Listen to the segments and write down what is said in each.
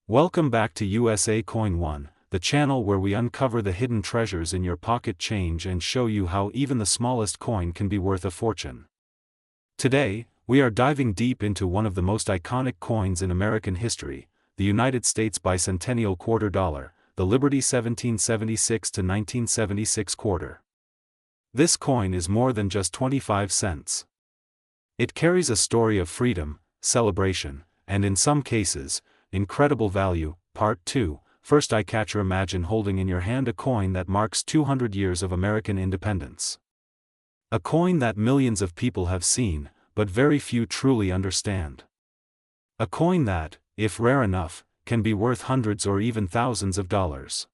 Welcome back to USA Coin 1, the channel where we uncover the hidden treasures in your pocket change and show you how even the smallest coin can be worth a fortune. Today, we are diving deep into one of the most iconic coins in American history, the United States bicentennial quarter dollar, the Liberty 1776 to 1976 quarter. This coin is more than just 25 cents. It carries a story of freedom, celebration, and in some cases, incredible value. Part 2, First Eye-Catcher. Imagine holding in your hand a coin that marks 200 years of American independence. A coin that millions of people have seen, but very few truly understand. A coin that, if rare enough, can be worth hundreds or even thousands of dollars.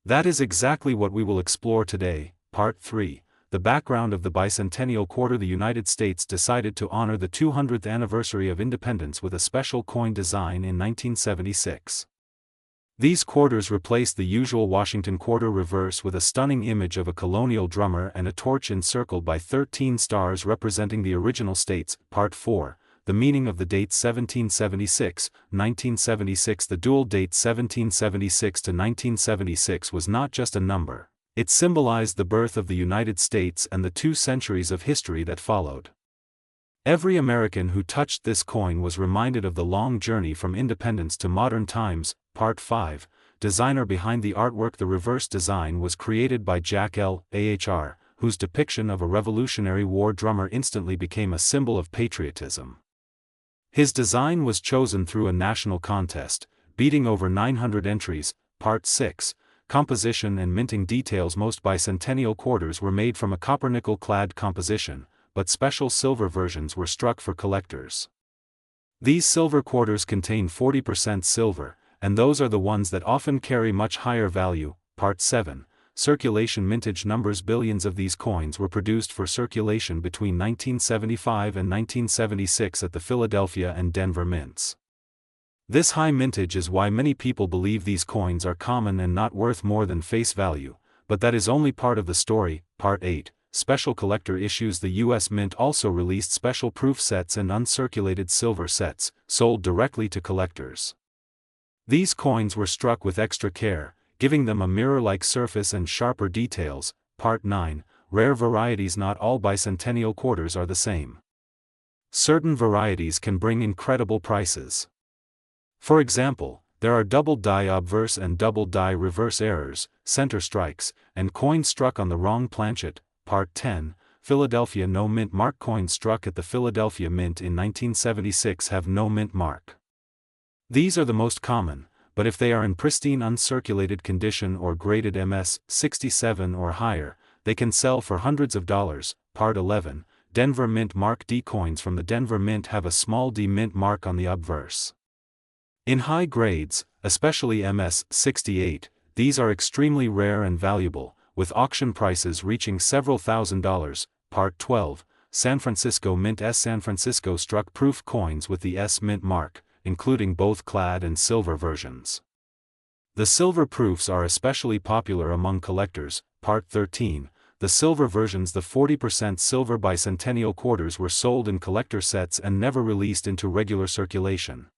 That is exactly what we will explore today. Part 3, the background of the bicentennial quarter. The United States decided to honor the 200th anniversary of independence with a special coin design in 1976. These quarters replaced the usual Washington quarter reverse with a stunning image of a colonial drummer and a torch encircled by 13 stars representing the original states. Part 4, the meaning of the dates 1776, 1976. The dual date 1776 to 1976 was not just a number. It symbolized the birth of the United States and the 2 centuries of history that followed. Every American who touched this coin was reminded of the long journey from independence to modern times. Part 5, designer behind the artwork. The reverse design was created by Jack L. Ahr, whose depiction of a Revolutionary War drummer instantly became a symbol of patriotism. His design was chosen through a national contest, beating over 900 entries. Part 6, composition and minting details. Most bicentennial quarters were made from a copper-nickel-clad composition, but special silver versions were struck for collectors. These silver quarters contain 40% silver, and those are the ones that often carry much higher value. Part 7, circulation. Mintage numbers. Billions of these coins were produced for circulation between 1975 and 1976 at the Philadelphia and Denver mints. This high mintage is why many people believe these coins are common and not worth more than face value, but that is only part of the story. Part 8, special collector issues. The U.S. Mint also released special proof sets and uncirculated silver sets, sold directly to collectors. These coins were struck with extra care, giving them a mirror-like surface and sharper details. Part 9, rare varieties. Not all bicentennial quarters are the same. Certain varieties can bring incredible prices. For example, there are double die obverse and double die reverse errors, center strikes, and coins struck on the wrong planchet. Part 10, Philadelphia no mint mark. Coins struck at the Philadelphia Mint in 1976 have no mint mark. These are the most common, but if they are in pristine uncirculated condition or graded MS 67 or higher, they can sell for hundreds of dollars. Part 11, Denver Mint mark. D coins from the Denver Mint have a small d mint mark on the obverse. In high grades, especially MS 68, these are extremely rare and valuable, with auction prices reaching several $1,000s. Part 12, San Francisco Mint. San Francisco struck proof coins with the S mint mark, including both clad and silver versions. The silver proofs are especially popular among collectors. Part 13, the silver versions. The 40% silver bicentennial quarters were sold in collector sets and never released into regular circulation.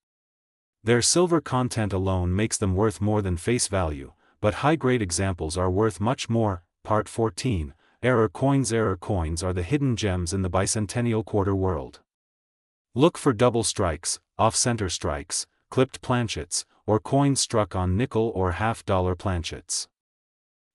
Their silver content alone makes them worth more than face value, but high-grade examples are worth much more. Part 14, error coins. Error coins are the hidden gems in the bicentennial quarter world. Look for double strikes, off-center strikes, clipped planchets, or coins struck on nickel or half-dollar planchets.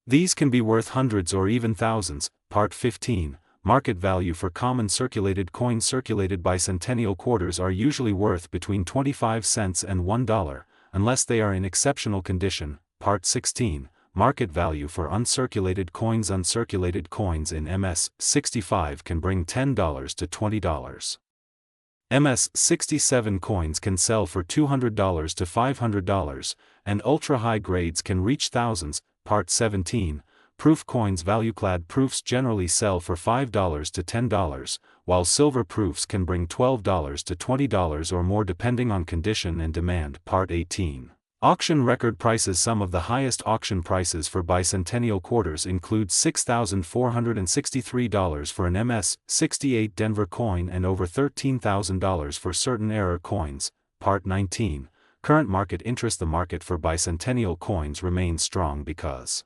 These can be worth hundreds or even thousands. Part 15, market value for common circulated coins. Circulated bicentennial quarters are usually worth between 25 cents and $1, unless they are in exceptional condition. Part 16, market value for uncirculated coins. Uncirculated coins in MS 65 can bring $10 to $20. MS 67 coins can sell for $200 to $500, and ultra-high grades can reach thousands. Part 17, proof coins. Value-clad proofs generally sell for $5 to $10, while silver proofs can bring $12 to $20 or more depending on condition and demand. Part 18, auction record prices. Some of the highest auction prices for bicentennial quarters include $6,463 for an MS 68 Denver coin and over $13,000 for certain error coins. Part 19, current market interest. The market for bicentennial coins remains strong because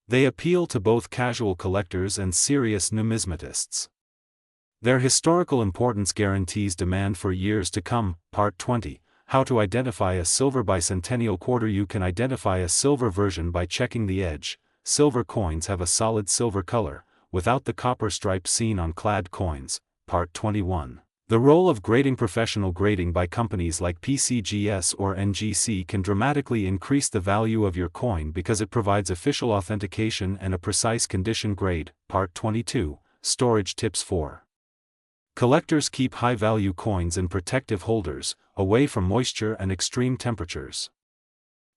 they appeal to both casual collectors and serious numismatists. Their historical importance guarantees demand for years to come. Part 20. How to identify a silver bicentennial quarter. You can identify a silver version by checking the edge. Silver coins have a solid silver color, without the copper stripe seen on clad coins. Part 21. The role of grading. Professional grading by companies like PCGS or NGC can dramatically increase the value of your coin because it provides official authentication and a precise condition grade. Part 22. Storage tips. 4. Collectors keep high-value coins in protective holders, away from moisture and extreme temperatures.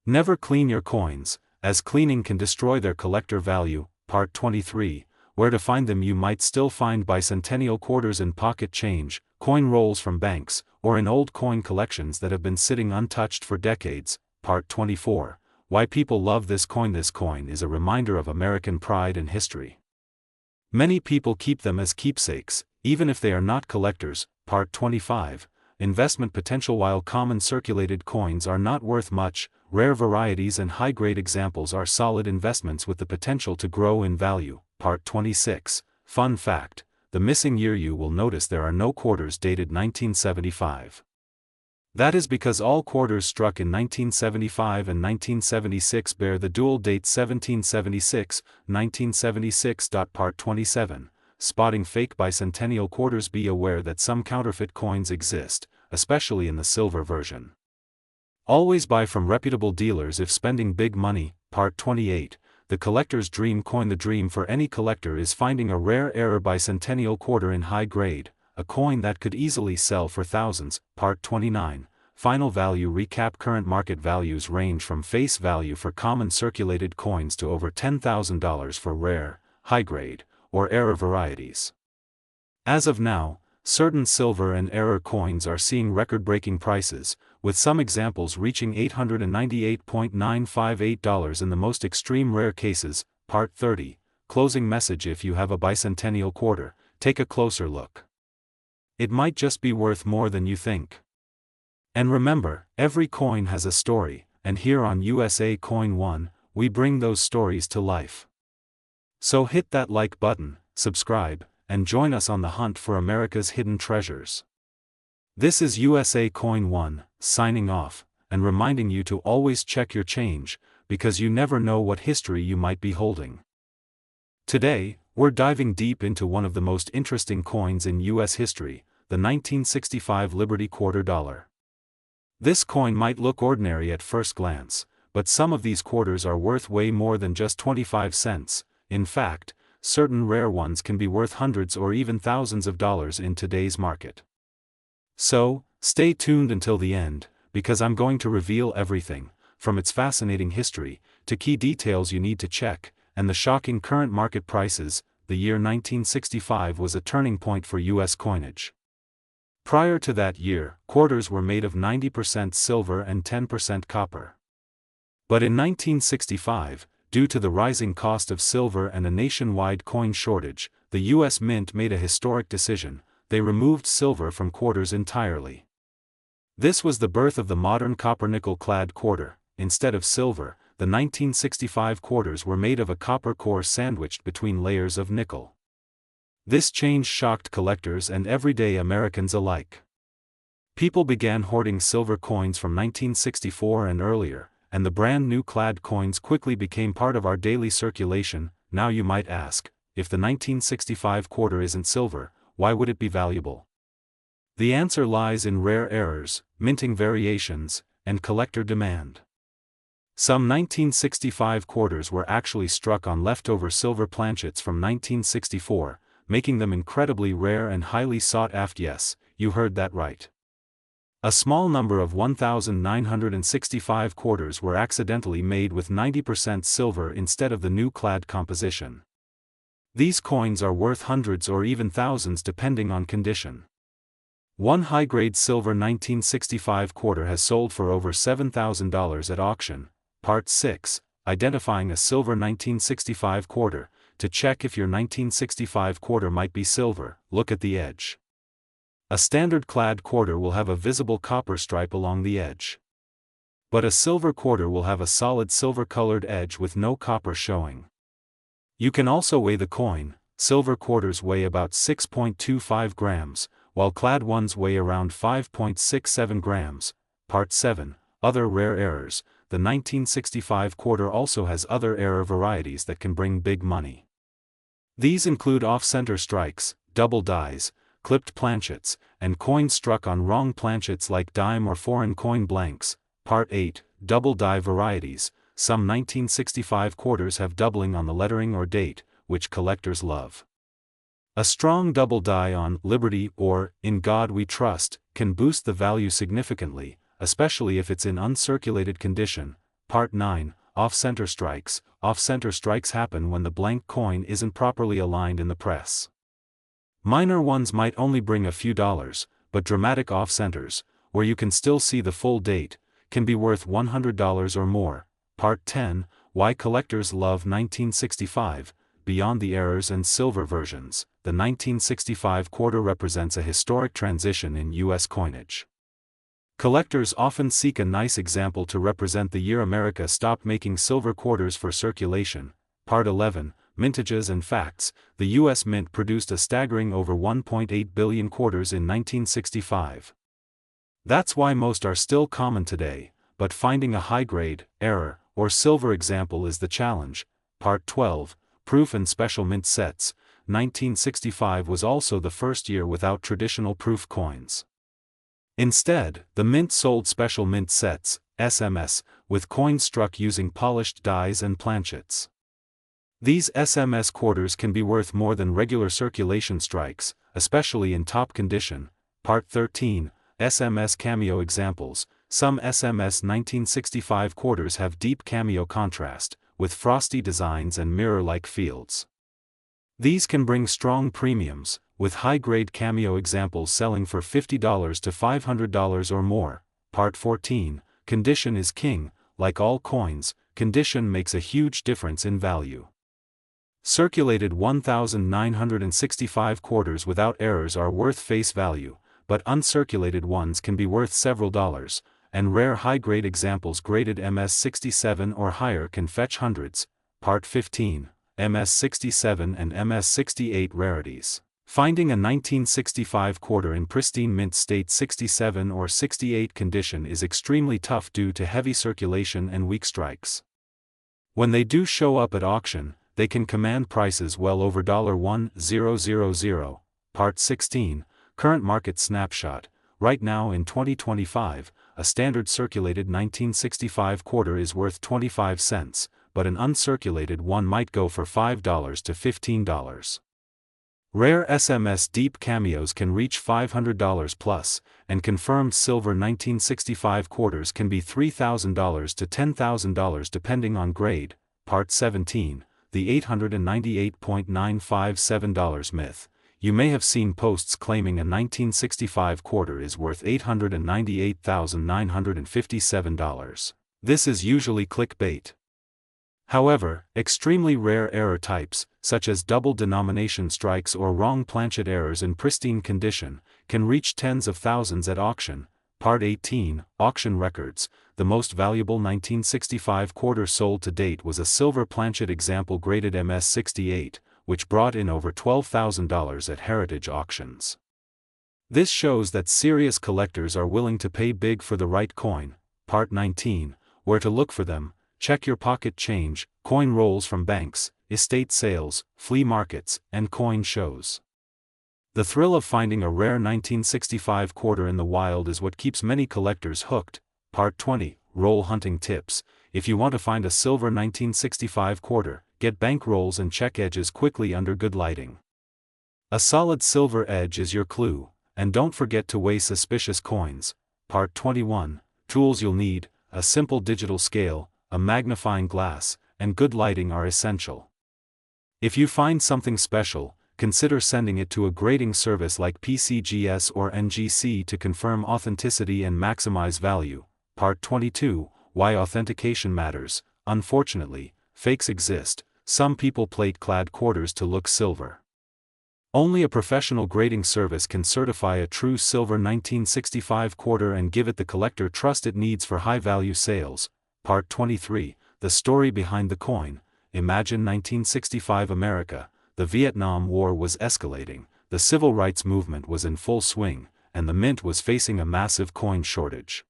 Never clean your coins, as cleaning can destroy their collector value. Part 23. Where to find them. You might still find bicentennial quarters in pocket change, coin rolls from banks, or in old coin collections that have been sitting untouched for decades. Part 24. Why people love this coin. This coin is a reminder of American pride and history. Many people keep them as keepsakes, even if they are not collectors. Part 25. Investment potential. While common circulated coins are not worth much, rare varieties and high-grade examples are solid investments with the potential to grow in value. Part 26. Fun fact: the missing year. You will notice there are no quarters dated 1975. That is because all quarters struck in 1975 and 1976 bear the dual date 1776, 1976. Part 27. Spotting fake bicentennial quarters. Be aware that some counterfeit coins exist, especially in the silver version. Always buy from reputable dealers if spending big money. Part 28. The collector's dream coin. The dream for any collector is finding a rare error bicentennial quarter in high grade, a coin that could easily sell for thousands. Part 29. Final value recap. Current market values range from face value for common circulated coins to over $10,000 for rare, high-grade, or error varieties. As of now, certain silver and error coins are seeing record-breaking prices, with some examples reaching $898.958 in the most extreme rare cases. Part 30. Closing message. If you have a bicentennial quarter, take a closer look. It might just be worth more than you think. And remember, every coin has a story, and here on USA Coin 1, we bring those stories to life. So hit that like button, subscribe, and join us on the hunt for America's hidden treasures. This is USA Coin 1, signing off, and reminding you to always check your change, because you never know what history you might be holding. Today, we're diving deep into one of the most interesting coins in U.S. history, the 1965 Liberty Quarter Dollar. This coin might look ordinary at first glance, but some of these quarters are worth way more than just 25 cents. In fact, certain rare ones can be worth hundreds or even thousands of dollars in today's market. So, stay tuned until the end, because I'm going to reveal everything, from its fascinating history, to key details you need to check, and the shocking current market prices. The year 1965 was a turning point for U.S. coinage. Prior to that year, quarters were made of 90% silver and 10% copper. But in 1965, due to the rising cost of silver and a nationwide coin shortage, the U.S. Mint made a historic decision: they removed silver from quarters entirely. This was the birth of the modern copper-nickel-clad quarter. Instead of silver, the 1965 quarters were made of a copper core sandwiched between layers of nickel. This change shocked collectors and everyday Americans alike. People began hoarding silver coins from 1964 and earlier, and the brand new clad coins quickly became part of our daily circulation. Now you might ask, if the 1965 quarter isn't silver, why would it be valuable? The answer lies in rare errors, minting variations, and collector demand. Some 1965 quarters were actually struck on leftover silver planchets from 1964, making them incredibly rare and highly sought after. Yes, you heard that right. A small number of 1,965 quarters were accidentally made with 90% silver instead of the new clad composition. These coins are worth hundreds or even thousands depending on condition. One high-grade silver 1965 quarter has sold for over $7,000 at auction. Part 6. Identifying a silver 1965 quarter. To check if your 1965 quarter might be silver, look at the edge. A standard clad quarter will have a visible copper stripe along the edge. But a silver quarter will have a solid silver-colored edge with no copper showing. You can also weigh the coin. Silver quarters weigh about 6.25 grams, while clad ones weigh around 5.67 grams. Part 7. Other rare errors. The 1965 quarter also has other error varieties that can bring big money. These include off-center strikes, double dies, clipped planchets, and coins struck on wrong planchets like dime or foreign coin blanks. Part 8. Double die varieties. Some 1965 quarters have doubling on the lettering or date, which collectors love. A strong double die on Liberty or In God We Trust can boost the value significantly, especially if it's in uncirculated condition. Part 9. Off-center strikes. Off-center strikes happen when the blank coin isn't properly aligned in the press. Minor ones might only bring a few dollars, but dramatic off-centers, where you can still see the full date, can be worth $100 or more. Part 10. Why collectors love 1965. Beyond the errors and silver versions, the 1965 quarter represents a historic transition in U.S. coinage. Collectors often seek a nice example to represent the year America stopped making silver quarters for circulation. Part 11. Mintages and facts. The U.S. Mint produced a staggering over 1.8 billion quarters in 1965. That's why most are still common today, but finding a high-grade, error, or silver example is the challenge. Part 12. Proof and special mint sets. 1965 was also the first year without traditional proof coins. Instead, the mint sold special mint sets, SMS, with coins struck using polished dies and planchets. These SMS quarters can be worth more than regular circulation strikes, especially in top condition. Part 13. SMS cameo examples. Some SMS 1965 quarters have deep cameo contrast, with frosty designs and mirror-like fields. These can bring strong premiums, with high-grade cameo examples selling for $50 to $500 or more. Part 14. Condition is king. Like all coins, condition makes a huge difference in value. Circulated 1965 quarters without errors are worth face value, but uncirculated ones can be worth several dollars, and rare high-grade examples graded MS-67 or higher can fetch hundreds. Part 15. MS-67 and MS-68 rarities. Finding a 1965 quarter in pristine mint state 67 or 68 condition is extremely tough due to heavy circulation and weak strikes. When they do show up at auction, they can command prices well over $1,000. Part 16. Current market snapshot. Right now in 2025, a standard circulated 1965 quarter is worth 25 cents, but an uncirculated one might go for $5 to $15. Rare SMS deep cameos can reach $500 plus, and confirmed silver 1965 quarters can be $3,000 to $10,000 depending on grade. Part 17. The $898.957 myth. You may have seen posts claiming a 1965 quarter is worth $898,957. This is usually clickbait. However, extremely rare error types, such as double denomination strikes or wrong planchet errors in pristine condition, can reach tens of thousands at auction. Part 18. Auction records. The most valuable 1965 quarter sold to date was a silver planchet example graded MS-68, which brought in over $12,000 at heritage auctions. This shows that serious collectors are willing to pay big for the right coin. Part 19. Where to look for them. Check your pocket change, coin rolls from banks, estate sales, flea markets, and coin shows. The thrill of finding a rare 1965 quarter in the wild is what keeps many collectors hooked. Part 20. Roll hunting tips. If you want to find a silver 1965 quarter, get bank rolls and check edges quickly under good lighting. A solid silver edge is your clue, and don't forget to weigh suspicious coins. Part 21. Tools you'll need. A simple digital scale, a magnifying glass, and good lighting are essential. If you find something special, consider sending it to a grading service like PCGS or NGC to confirm authenticity and maximize value. Part 22. Why authentication matters. Unfortunately, fakes exist. Some people plate clad quarters to look silver. Only a professional grading service can certify a true silver 1965 quarter and give it the collector trust it needs for high-value sales. Part 23, The Story Behind the Coin. Imagine 1965 America. The Vietnam War was escalating, the civil rights movement was in full swing, and the mint was facing a massive coin shortage.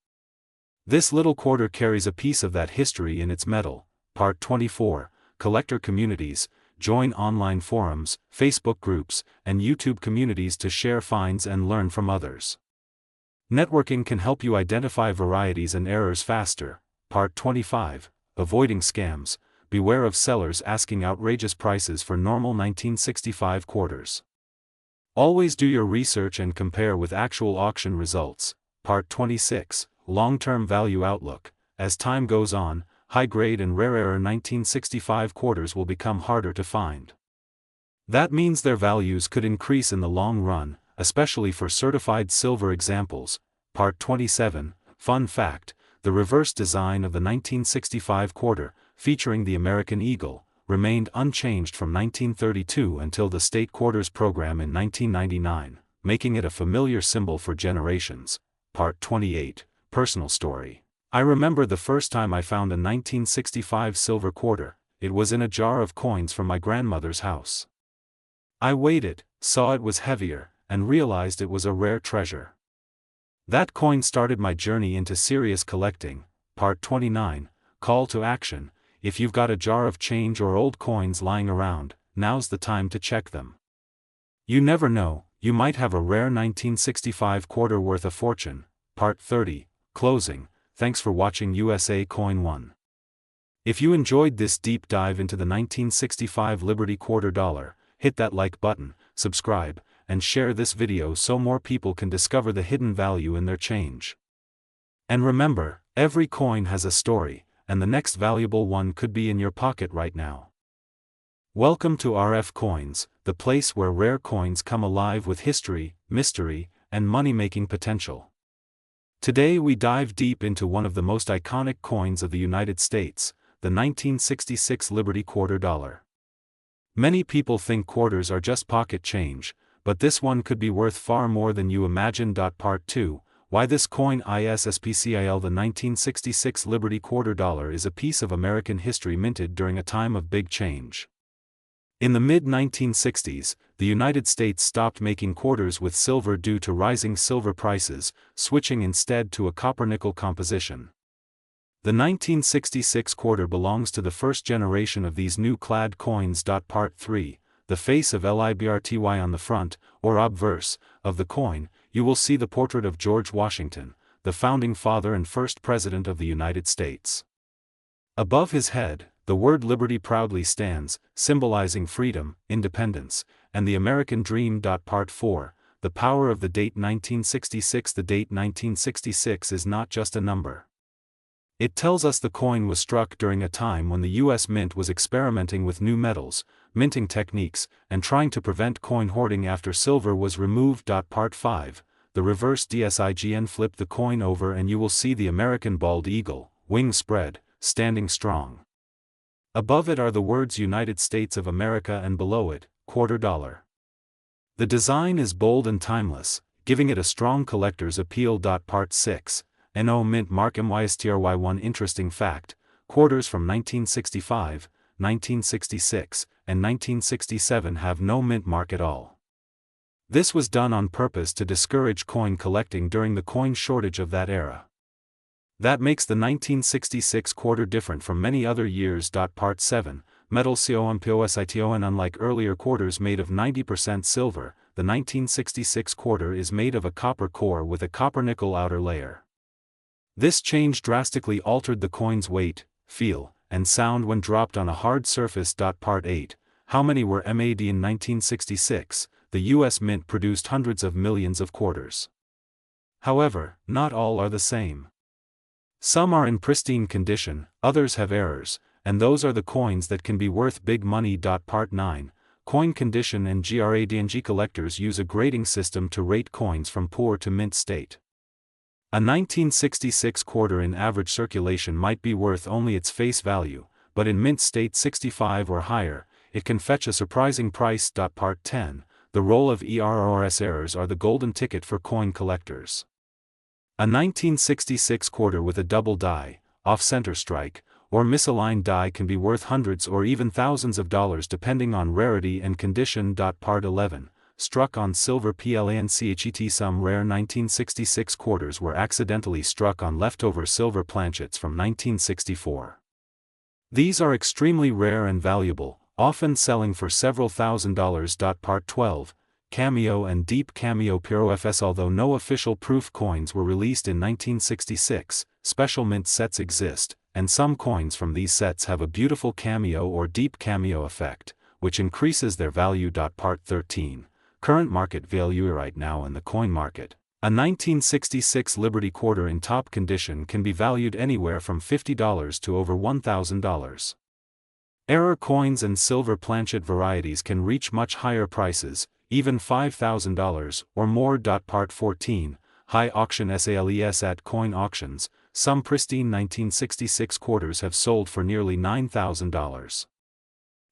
This little quarter carries a piece of that history in its metal. Part 24, Collector Communities. Join online forums, Facebook groups, and YouTube communities to share finds and learn from others. Networking can help you identify varieties and errors faster. Part 25, Avoiding Scams. Beware of sellers asking outrageous prices for normal 1965 quarters. Always do your research and compare with actual auction results. Part 26, Long-Term Value Outlook. As time goes on, high-grade and rarer 1965 quarters will become harder to find. That means their values could increase in the long run, especially for certified silver examples. Part 27, Fun Fact. The reverse design of the 1965 quarter, featuring the American eagle, remained unchanged from 1932 until the state quarters program in 1999, making it a familiar symbol for generations. Part 28, Personal Story. I remember the first time I found a 1965 silver quarter. It was in a jar of coins from my grandmother's house. I weighed it, saw it was heavier, and realized it was a rare treasure. That coin started my journey into serious collecting. Part 29, Call to Action. If you've got a jar of change or old coins lying around, now's the time to check them. You never know, you might have a rare 1965 quarter worth a fortune. Part 30, Closing. Thanks for watching USA Coin 1. If you enjoyed this deep dive into the 1965 Liberty quarter dollar, hit that like button, subscribe, and share this video so more people can discover the hidden value in their change. And remember, every coin has a story, and the next valuable one could be in your pocket right now. Welcome to RF Coins, the place where rare coins come alive with history, mystery, and money-making potential. Today we dive deep into one of the most iconic coins of the United States, the 1966 Liberty quarter dollar. Many people think quarters are just pocket change, but this one could be worth far more than you imagine. Part 2, Why this coin ISSPCIL. The 1966 Liberty quarter dollar is a piece of American history minted during a time of big change. In the mid-1960s, the United States stopped making quarters with silver due to rising silver prices, switching instead to a copper-nickel composition. The 1966 quarter belongs to the first generation of these new clad coins. Part 3, The face of Liberty. On the front, or obverse, of the coin, you will see the portrait of George Washington, the founding father and first president of the United States. Above his head, the word Liberty proudly stands, symbolizing freedom, independence, and the American dream. Part 4, The power of the date 1966. The date 1966 is not just a number. It tells us the coin was struck during a time when the U.S. Mint was experimenting with new metals, minting techniques, and trying to prevent coin hoarding after silver was removed. Part 5, The reverse DSIGN. Flip the coin over and you will see the American bald eagle, wings spread, standing strong. Above it are the words United States of America and below it, quarter dollar. The design is bold and timeless, giving it a strong collector's appeal. Part 6, No Mint Mark MYSTRY. One interesting fact, quarters from 1965, 1966, and 1967 have no mint mark at all. This was done on purpose to discourage coin collecting during the coin shortage of that era. That makes the 1966 quarter different from many other years. Part 7, Metal COMPOSITON. Unlike earlier quarters made of 90% silver, the 1966 quarter is made of a copper core with a copper-nickel outer layer. This change drastically altered the coin's weight, feel, and sound when dropped on a hard surface. Part 8, How many were made in 1966? The U.S. Mint produced hundreds of millions of quarters. However, not all are the same. Some are in pristine condition, others have errors, and those are the coins that can be worth big money. Part 9, Coin Condition and Grading. Collectors use a grading system to rate coins from poor to mint state. A 1966 quarter in average circulation might be worth only its face value, but in mint state 65 or higher, it can fetch a surprising price. Part 10, the role of ERRS errors are the golden ticket for coin collectors. A 1966 quarter with a double die, off-center strike, or misaligned die can be worth hundreds or even thousands of dollars depending on rarity and condition. Part 11. Struck on silver planchet. Some rare 1966 quarters were accidentally struck on leftover silver planchets from 1964. These are extremely rare and valuable, often selling for several $1,000s. Part 12. Cameo and Deep Cameo PROFS. Although no official proof coins were released in 1966, special mint sets exist, and some coins from these sets have a beautiful cameo or deep cameo effect, which increases their value. Part 13. Current market value right now in the coin market. A 1966 Liberty quarter in top condition can be valued anywhere from $50 to over $1,000. Error coins and silver planchet varieties can reach much higher prices, even $5,000 or more. Part 14. High auction sales. At coin auctions, some pristine 1966 quarters have sold for nearly $9,000.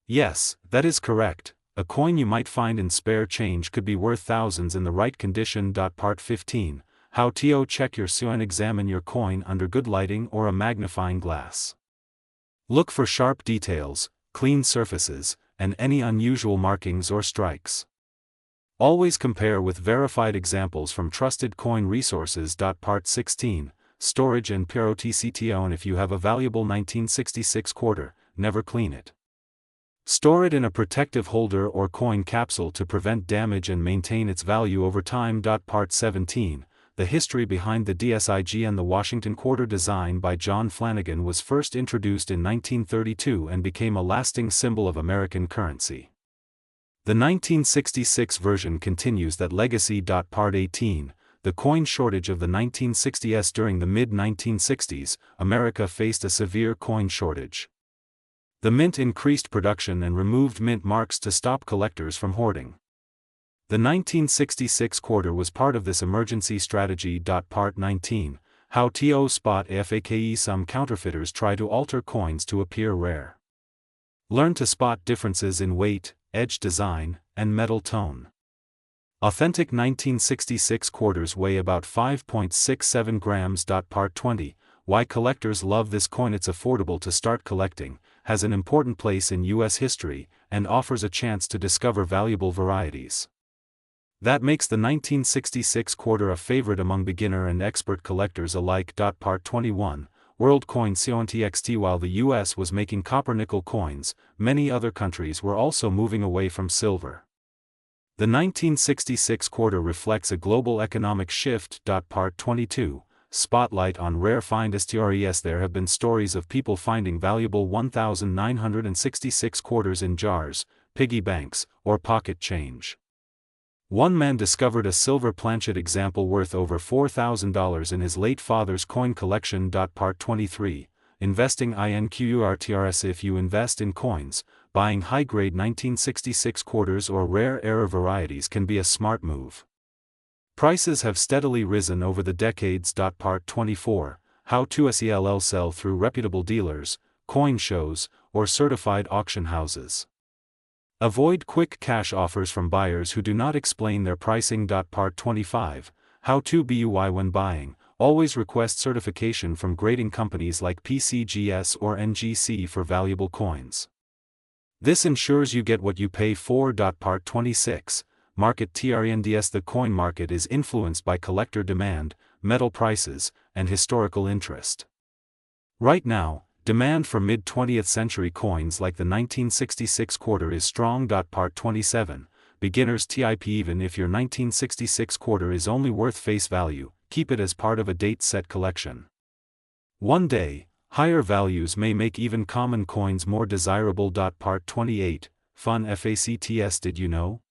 Yes, that is correct. A coin you might find in spare change could be worth thousands in the right condition. Part 15. How to check your coin. Examine your coin under good lighting or a magnifying glass. Look for sharp details, clean surfaces, and any unusual markings or strikes. Always compare with verified examples from trusted coin resources. Part 16. Storage and PROTCTO. And if you have a valuable 1966 quarter, never clean it. Store it in a protective holder or coin capsule to prevent damage and maintain its value over time. Part 17. The history behind the DSIG and the Washington quarter. Design by John Flanagan, was first introduced in 1932 and became a lasting symbol of American currency. The 1966 version continues that legacy. Part 18. The coin shortage of the 1960s. During the mid-1960s, America faced a severe coin shortage. The mint increased production and removed mint marks to stop collectors from hoarding. The 1966 quarter was part of this emergency strategy. Part 19. How to spot fake. Some counterfeiters try to alter coins to appear rare. Learn to spot differences in weight, edge design, and metal tone. Authentic 1966 quarters weigh about 5.67 grams. Part 20. Why collectors love this coin. It's affordable to start collecting, has an important place in U.S. history, and offers a chance to discover valuable varieties. That makes the 1966 quarter a favorite among beginner and expert collectors alike. Part 21. World coin context. While the U.S. was making copper-nickel coins, many other countries were also moving away from silver. The 1966 quarter reflects a global economic shift. Part 22. Spotlight on rare finds. There have been stories of people finding valuable 1966 quarters in jars, piggy banks, or pocket change. One man discovered a silver planchet example worth over $4,000 in his late father's coin collection. Part 23. Investing in quarters. If you invest in coins, buying high-grade 1966 quarters or rare error varieties can be a smart move. Prices have steadily risen over the decades. Part 24. How to sell through reputable dealers, coin shows, or certified auction houses. Avoid quick cash offers from buyers who do not explain their pricing. Part 25. How to buy when buying. Always request certification from grading companies like PCGS or NGC for valuable coins. This ensures you get what you pay for. Part 26. Market trends. The coin market is influenced by collector demand, metal prices, and historical interest. Right now, demand for mid-20th century coins like the 1966 quarter is strong. Part 27. Beginner's tip. Even if your 1966 quarter is only worth face value, keep it as part of a date-set collection. One day, higher values may make even common coins more desirable. Part 28. Fun facts. Did you know?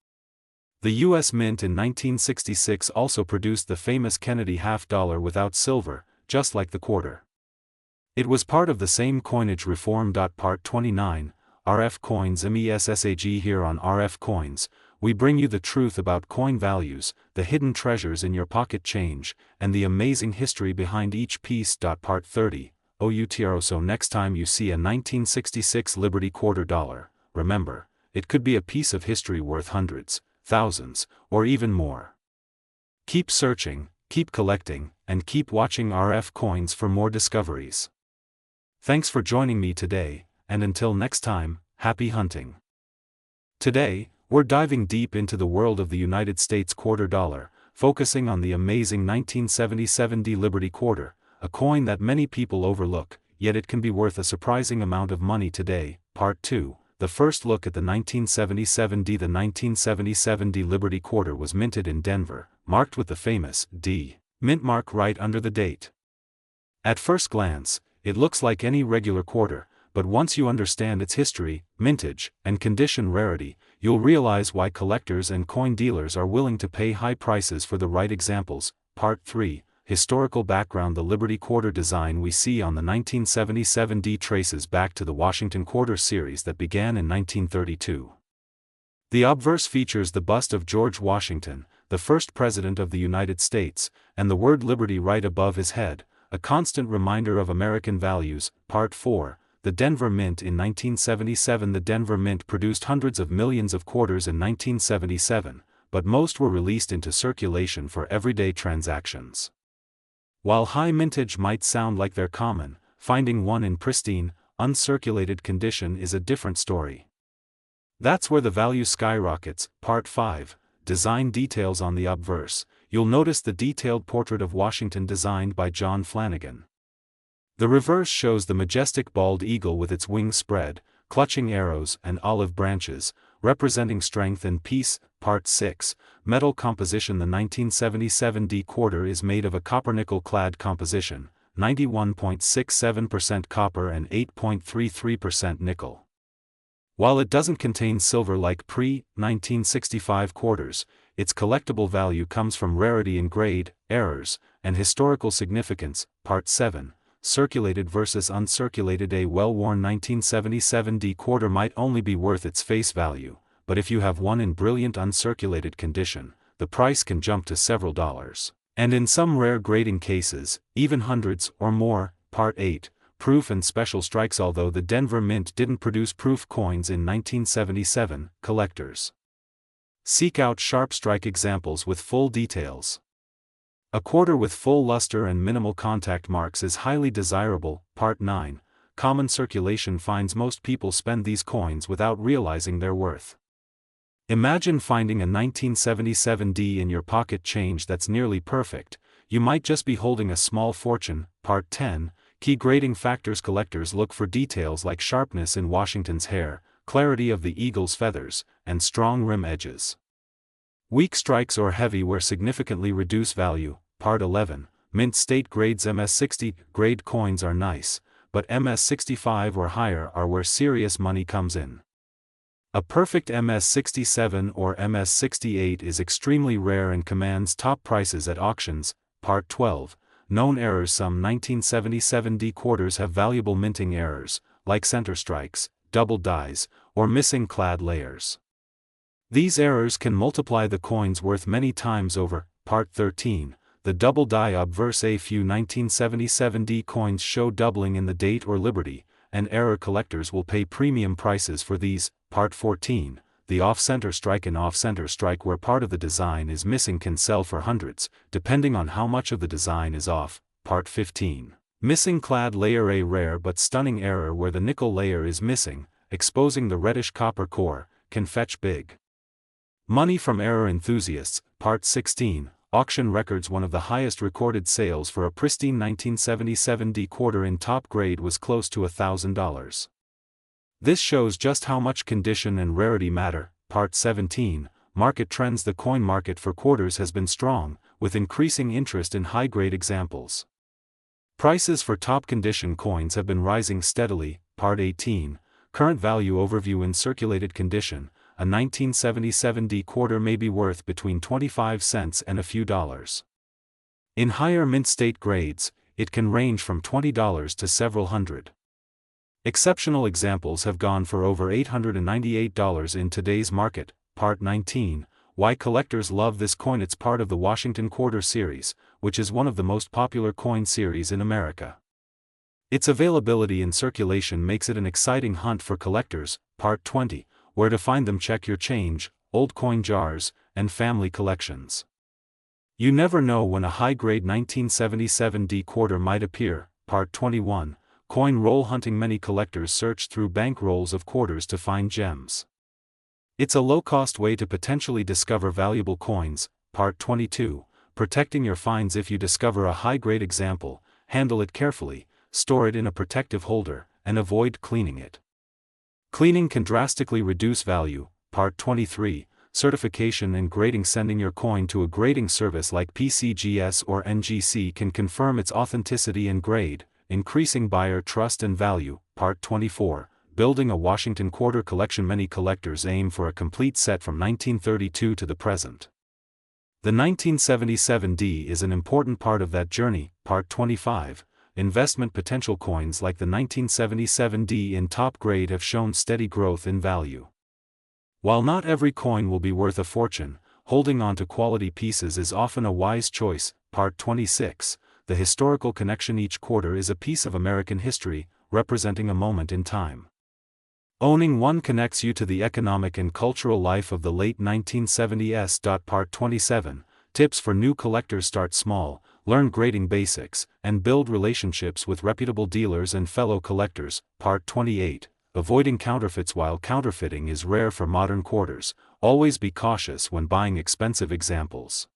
The U.S. Mint in 1966 also produced the famous Kennedy $50 without silver, just like the quarter. It was part of the same coinage reform. Part 29. RF coins. MESSAG. Here on RF coins, we bring you the truth about coin values, the hidden treasures in your pocket change, and the amazing history behind each piece. Part 30. OUTRO. So next time you see a 1966 Liberty quarter dollar, remember, it could be a piece of history worth hundreds, thousands, or even more. Keep searching, keep collecting, and keep watching RF Coins for more discoveries. Thanks for joining me today, and until next time, happy hunting. Today, we're diving deep into the world of the United States quarter dollar, focusing on the amazing 1977 Liberty quarter, a coin that many people overlook, yet it can be worth a surprising amount of money today. Part 2, the first look at the 1977 The 1977 Liberty quarter was minted in Denver, marked with the famous D mint mark right under the date. At first glance, it looks like any regular quarter, but once you understand its history, mintage, and condition rarity, you'll realize why collectors and coin dealers are willing to pay high prices for the right examples. Part 3, historical background. The Liberty quarter design we see on the 1977 D traces back to the Washington quarter series that began in 1932. The obverse features the bust of George Washington, the first president of the United States, and the word Liberty right above his head, a constant reminder of American values. Part 4, the Denver Mint. In 1977 the Denver Mint produced hundreds of millions of quarters in 1977, but most were released into circulation for everyday transactions. While high mintage might sound like they're common, finding one in pristine, uncirculated condition is a different story. That's where the value skyrockets. Part 5, design details. On the obverse, you'll notice the detailed portrait of Washington designed by John Flanagan. The reverse shows the majestic bald eagle with its wings spread, clutching arrows and olive branches, representing strength and peace. Part 6, metal composition. The 1977 D quarter is made of a copper-nickel clad composition, 91.67% copper and 8.33% nickel. While it doesn't contain silver like pre-1965 quarters, its collectible value comes from rarity in grade, errors, and historical significance. Part 7, circulated versus uncirculated. A well-worn 1977 D quarter might only be worth its face value, but if you have one in brilliant uncirculated condition, the price can jump to several dollars, and in some rare grading cases, even hundreds or more. Part 8, proof and special strikes. Although the Denver Mint didn't produce proof coins in 1977, collectors seek out sharp strike examples with full details. A quarter with full luster and minimal contact marks is highly desirable. Part 9, common circulation finds. Most people spend these coins without realizing their worth. Imagine finding a 1977 D in your pocket change that's nearly perfect. You might just be holding a small fortune. Part 10, key grading factors. Collectors look for details like sharpness in Washington's hair, clarity of the eagle's feathers, and strong rim edges. Weak strikes or heavy wear significantly reduce value. Part 11, mint state grades. MS-60 grade coins are nice, but MS-65 or higher are where serious money comes in. A perfect MS-67 or MS-68 is extremely rare and commands top prices at auctions. Part 12, known errors. Some 1977 D quarters have valuable minting errors, like center strikes, double dies, or missing clad layers. These errors can multiply the coin's worth many times over. Part 13, the double die obverse. A few 1977 D coins show doubling in the date or Liberty, and error collectors will pay premium prices for these. Part 14, the off-center strike. An off-center strike where part of the design is missing can sell for hundreds, depending on how much of the design is off. Part 15, missing clad layer. A rare but stunning error where the nickel layer is missing, exposing the reddish copper core, can fetch big money from error enthusiasts. Part 16, auction records. One of the highest recorded sales for a pristine 1977 D quarter in top grade was close to $1,000. This shows just how much condition and rarity matter. Part 17, market trends. The coin market for quarters has been strong, with increasing interest in high-grade examples. Prices for top condition coins have been rising steadily. Part 18, current value overview. In circulated condition, a 1977 D quarter may be worth between 25 cents and a few dollars. In higher mint state grades, it can range from $20 to several hundred. Exceptional examples have gone for over $898 in today's market. Part 19, why collectors love this coin. It's part of the Washington Quarter series, which is one of the most popular coin series in America. Its availability in circulation makes it an exciting hunt for collectors. Part 20, where to find them. Check your change. old coin jars, and family collections. You never know when a high-grade 1977 D quarter might appear. Part 21, Coin Roll Hunting. Many collectors search through bank rolls of quarters to find gems. It's a low-cost way to potentially discover valuable coins. Part 22, Protecting your finds. If you discover a high-grade example, handle it carefully, store it in a protective holder, and avoid cleaning it. Cleaning can drastically reduce value. Part 23, Certification and grading. Sending your coin to a grading service like PCGS or NGC can confirm its authenticity and grade, increasing buyer trust and value. Part 24, Building a Washington quarter collection. Many collectors aim for a complete set from 1932 to the present. The 1977 D is an important part of that journey. Part 25, Investment potential. Coins like the 1977 D in top grade have shown steady growth in value. While not every coin will be worth a fortune, holding on to quality pieces is often a wise choice. Part 26, The historical connection. Each quarter is a piece of American history, representing a moment in time. Owning one connects you to the economic and cultural life of the late 1970s. Part 27, Tips for new collectors. Start small, learn grading basics, and build relationships with reputable dealers and fellow collectors. Part 28, Avoiding counterfeits. While counterfeiting is rare for modern quarters, always be cautious when buying expensive examples.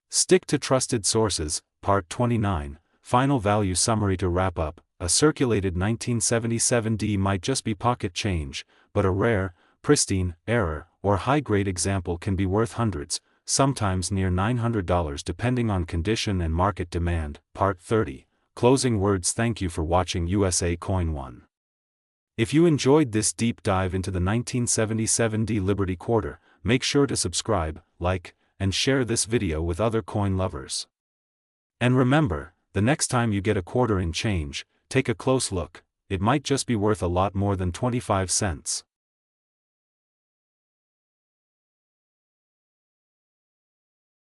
Stick to trusted sources. Part 29, Final value summary. To wrap up, a circulated 1977 D might just be pocket change, but a rare, pristine, error, or high-grade example can be worth hundreds, sometimes near $900 depending on condition and market demand. Part 30, Closing words. Thank you for watching USA Coin 1. If you enjoyed this deep dive into the 1977 D Liberty Quarter, make sure to subscribe, like, and share this video with other coin lovers. And remember, the next time you get a quarter in change, take a close look, it might just be worth a lot more than 25 cents.